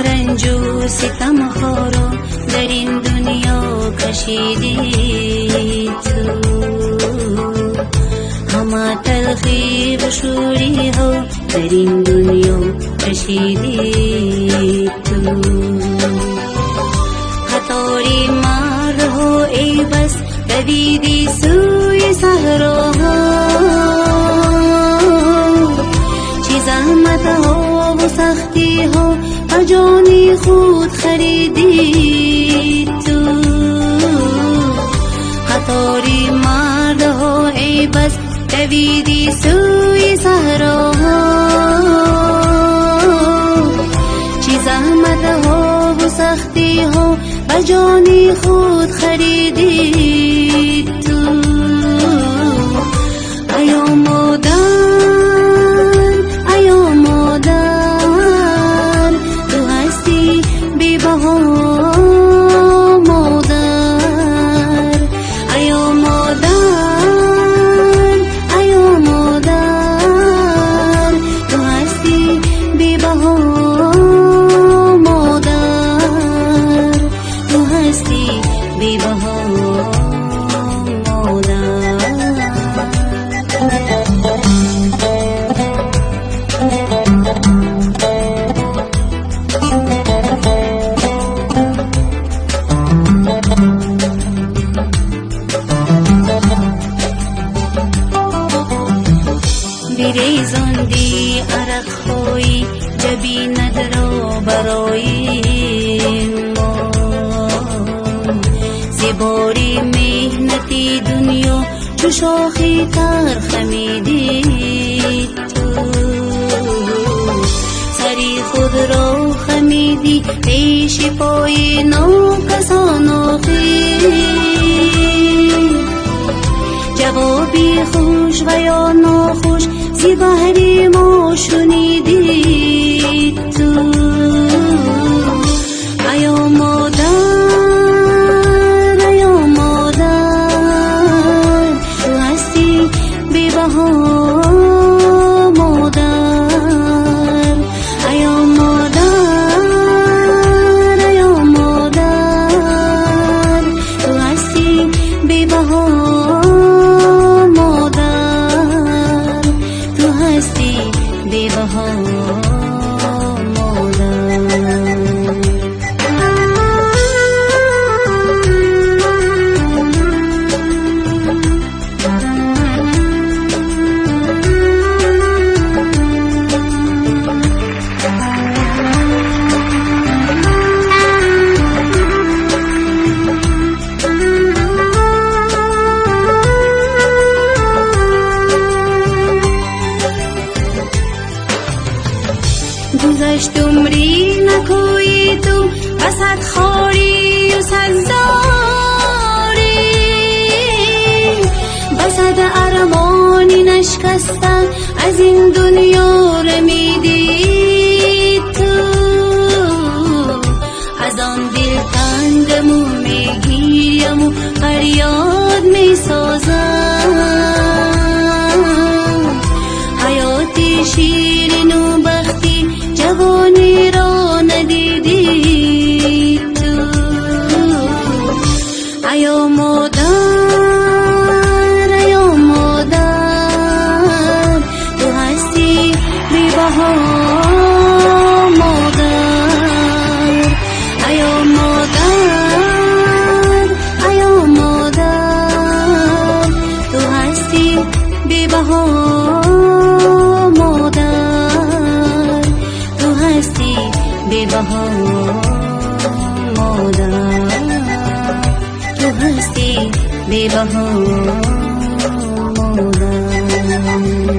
رنجو ستم خورو در این دنیا کشیدی تو، همه تلخی و شوری ها در این دنیا کشیدی تو. خطاری مر ها ای بس دویدی سوی صحراها، چی زحمت ها و سختی ها جانی خود خریدی تو. خطاری مردها ای بس دویدی سوی صحراها، چی زحمت ها و سختی ها و جانی خود خریدی تو. ایا مادر، ایا مادر، بریزاندی عرق خوی جبینت را برای ما، زباری مهنتی دنیا چو شاخی تر خمیدی تو. سری خود را خمیدی پیش پای ناکسان آخی، جوابی خوش و یا ناخوش زی بحری ما شنیدی تو. ایا مادر، ایا مادر، تو هستی بی بها مادر. ایا مادر، ایا مادر، تو هستی بی بها مادر، تو هستی بی بها گذشت عمری نکویی تو، بسد خاری و سزاری، بسد ارمانی نشکستن از این دنیا رمیدی تو. از آن دل تنگم و میگیم و فریاد میسازم، حیاتی شیرین و بختی جوانی را ندیدی تو. ایا مادر، ایا مادر، تو هستی بی بها مادر. ایا مادر، ایا مادر، تو هستی بی بها بی بها مادر، تو هستی देवहो मोहम्